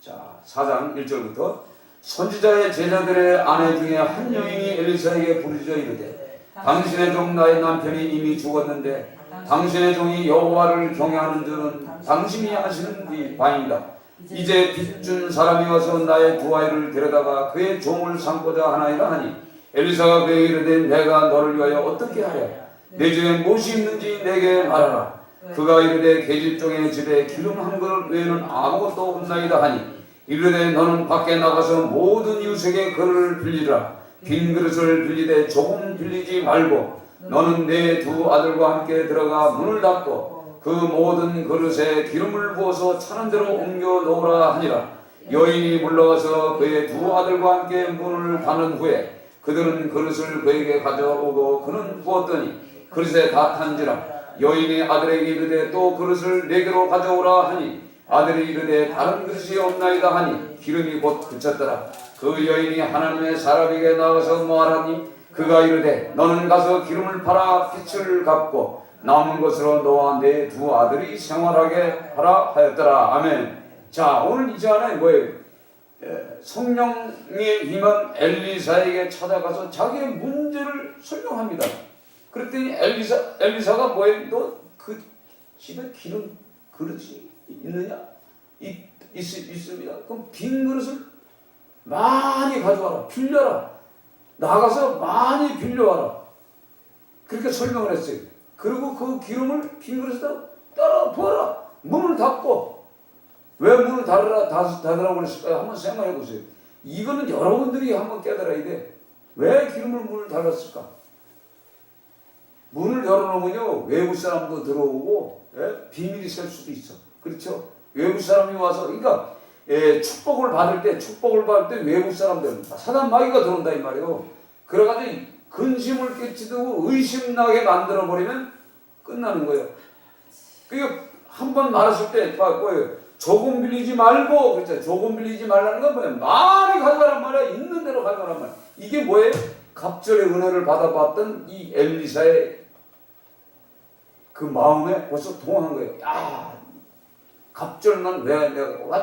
자, 4장 1절부터 선지자의 제자들의 아내 중에 한 여인이 엘리사에게 부르짖어 이르되 당신의 종 나의 남편이 이미 죽었는데 당신의 종이 여호와를 경외하는 줄은 당신이 아시는 바입니다. 이제 빚준 사람이 와서 나의 두 아이를 데려다가 그의 종을 삼고자 하나이다 하니 엘리사가 그에게 이르되 내가 너를 위하여 어떻게 하랴? 내 집에 무엇이 있는지 내게 말하라. 그가 이르되 계집종의 집에 기름 한 그릇 외에는 아무것도 없나이다 하니 이르되 너는 밖에 나가서 모든 이웃에게 그릇을 빌리라. 빈 그릇을 빌리되 조금 빌리지 말고 너는 내 두 아들과 함께 들어가 문을 닫고 그 모든 그릇에 기름을 부어서 차는 대로 옮겨 놓으라 하니라. 여인이 물러가서 그의 두 아들과 함께 문을 닫은 후에 그들은 그릇을 그에게 가져오고 그는 부었더니 그릇에 다 탄지라. 여인이 아들에게 이르되 또 그릇을 내게로 가져오라 하니 아들이 이르되 다른 그릇이 없나이다 하니 기름이 곧 그쳤더라. 그 여인이 하나님의 사람에게 나가서 뭐하라니 그가 이르되 너는 가서 기름을 팔아 빛을 갚고 남은 것으로 너와 내 두 아들이 생활하게 하라 하였더라. 아멘. 자, 오늘 이 시간에 뭐예요? 성령의 임한 엘리사에게 찾아가서 자기의 문제를 설명합니다. 그랬더니 엘리사가 뭐예요? 너 그 집에 기름 그릇이 있느냐? 있습니다. 그럼 빈 그릇을 많이 가져와라. 빌려라. 나가서 많이 빌려와라. 그렇게 설명을 했어요. 그리고 그 기름을 빈 그릇에다 따라 부어라. 문을 닫고. 왜 문을 닫으라고 그랬을까요? 한번 생각해 보세요. 이거는 여러분들이 한번 깨달아야 돼. 왜 문을 닫았을까? 문을 열어놓으면요, 외국 사람도 들어오고, 비밀이 셀 수도 있어. 그렇죠? 외국 사람이 와서, 그러니까, 축복을 받을 때 외국 사람들, 사단 마귀가 들어온다, 이 말이에요. 그래가지고 근심을 끼치고 의심나게 만들어버리면 끝나는 거예요. 그러니까 한 번 말했을 때, 뭐예요? 조금 빌리지 말고, 그렇죠? 조금 빌리지 말라는 건 뭐예요? 많이 가져가란 말이야. 있는 대로 가져가란 말이야. 이게 뭐예요? 갑절의 은혜를 받아봤던 이 엘리사의 그 마음에 벌써 동한 거예요. 야, 갑절만 왜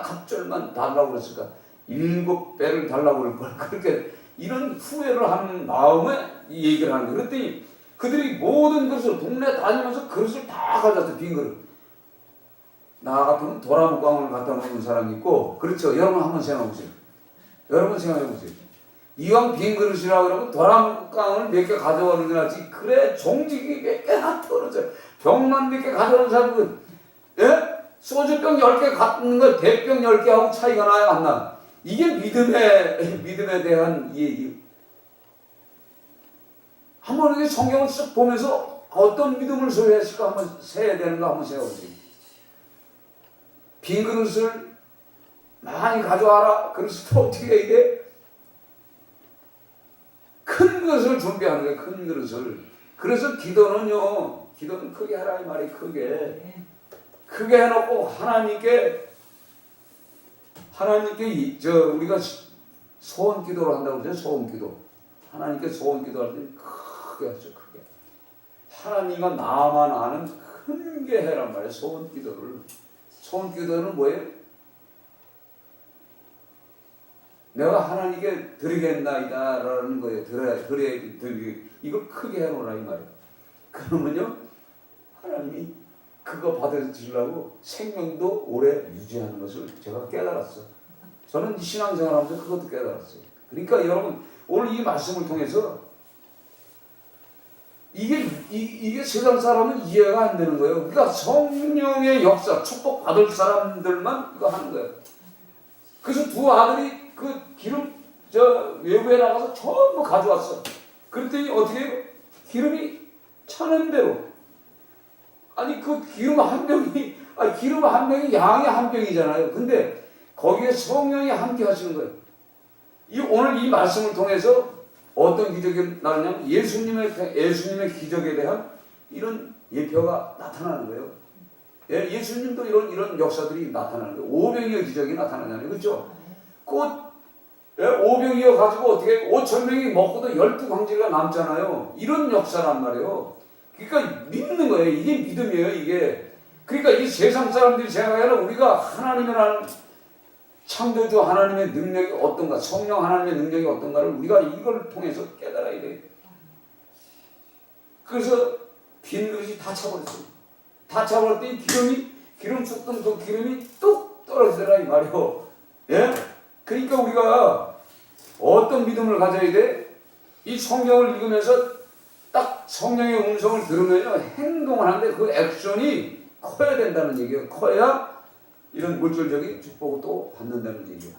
갑절만 달라고 그랬을까? 7배를 달라고 그럴 걸. 그렇게 이런 후회를 하는 마음에 이 얘기를 하는 거예요. 그랬더니 그들이 모든 것을 동네 다니면서 그릇을 다 가져왔어요. 빈 그릇. 나 같으면 도라묵광을 갖다 놓는 사람이 있고, 그렇죠. 여러분 한번 생각해 보세요. 여러분 생각해 보세요. 이왕 빈 그릇이라고 그러면 도라묵광을 몇 개 가져오는 게 낫지. 그래, 종직이 몇 개나 떨어져. 병만 몇 개 가져오는 사람은, 소주병 10개 갖는 거 대병 10개하고 차이가 나요, 안 나? 이게 믿음에 대한 이야기. 한번 이렇게 성경을 쓱 보면서 어떤 믿음을 소유했을까 한번 세야 되는가 한번 세워보세요. 빈 그릇을 많이 가져와라. 그릇을 어떻게 해야 돼? 큰 그릇을 준비하는 거예요. 큰 그릇을. 그래서 기도는 크게 하라 이 말이 크게 해놓고 하나님께 우리가 소원 기도를 한다고 그러죠. 소원 기도. 하나님께 소원 기도할 때 크게 하죠. 크게. 하나님과 나만 아는 큰 게 해란 말이에요. 소원 기도를. 소원 기도는 뭐예요? 내가 하나님께 드리겠나이다라는 거예요. 이걸 크게 해놓으라 이 말이에요. 그러면요, 하나님이 그거 받아주려고 생명도 오래 유지하는 것을 제가 깨달았어. 저는 신앙생활하면서 그것도 깨달았어요. 그러니까 여러분 오늘 이 말씀을 통해서 이게 세상 사람은 이해가 안 되는 거예요. 그러니까 성령의 역사, 축복 받을 사람들만 이거 하는 거예요. 그래서 두 아들이 그 기름 외부에 나가서 전부 가져왔어. 그랬더니 어떻게 해요? 기름이 차는 대로. 아니 그 기름 한 병이 양의 한 병이잖아요. 근데 거기에 성령이 함께 하시는 거예요. 오늘 이 말씀을 통해서 어떤 기적이 나느냐면 예수님의 기적에 대한 이런 예표가 나타나는 거예요. 예수님도 이런 역사들이 나타나는 거예요. 오병이어 기적이 나타나잖아요. 그렇죠? 오병이어 가지고 어떻게 5,000명이 먹고도 12광지가 남잖아요. 이런 역사란 말이에요. 그러니까 믿는 거예요. 이게 믿음이에요. 이게. 그러니까 이 세상 사람들이 생각하는 우리가 하나님이라는 창조주 하나님의 능력이 어떤가, 성령 하나님의 능력이 어떤가를 우리가 이걸 통해서 깨달아야 돼요. 그래서 빈 그릇이 다 차버렸어요. 다 차버렸더니 기름 쏟던 그 기름이 뚝 떨어지더라 이 말이요. 예? 그러니까 우리가 어떤 믿음을 가져야 돼? 이 성경을 읽으면서 딱 성령의 음성을 들으면요 행동을 하는데 그 액션이 커야 된다는 얘기예요. 커야 이런 물질적인 축복을 또 받는다는 얘기예요.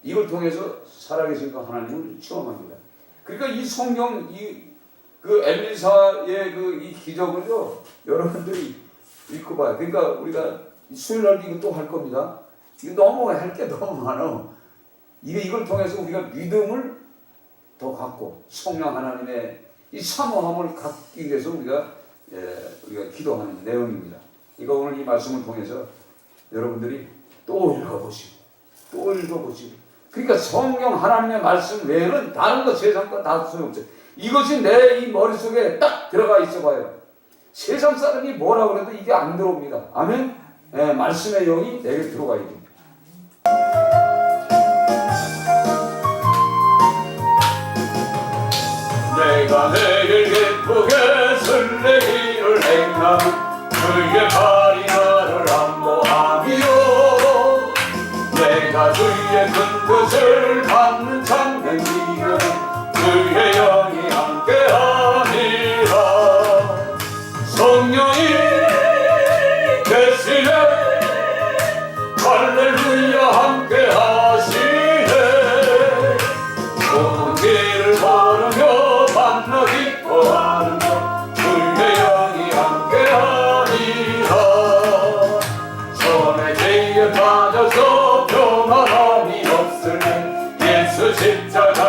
이걸 통해서 살아계신 그 하나님을 체험합니다. 그러니까 이 성경 그 엘리사의 이 기적을요 여러분들이 읽고 봐요. 그러니까 우리가 수요일날 이거 또 할 겁니다. 이거 너무 할 게 너무 많아. 이걸 통해서 우리가 믿음을 더 갖고 성령 하나님의 이 사모함을 갖기 위해서 우리가 기도하는 내용입니다. 이거 오늘 이 말씀을 통해서 여러분들이 또 읽어보시고 또 읽어보시고, 그러니까 성령 하나님의 말씀 외에는 다른 거 세상 거 다 소용없어요. 이것이 내 이 머릿속에 딱 들어가 있어 봐요. 세상 사람이 뭐라고 그래도 이게 안 들어옵니다. 아멘. 말씀의 영이 내게 들어가야 됩니다. 내가 내일 기쁘게 설레기를 행하니 그의 발이 나를 안보하미요. 내가 주의 큰 뜻을 받는 참된 기는 그의 영이 함께하니라. 성령이 계시네, 할렐루야 함께하시네. 좋은 길을 걸으며 만나 기뻐하는 것 주의 영이 함께하니라. 처음에 죄에 빠져서 평안함이 없을 때 예수 십자가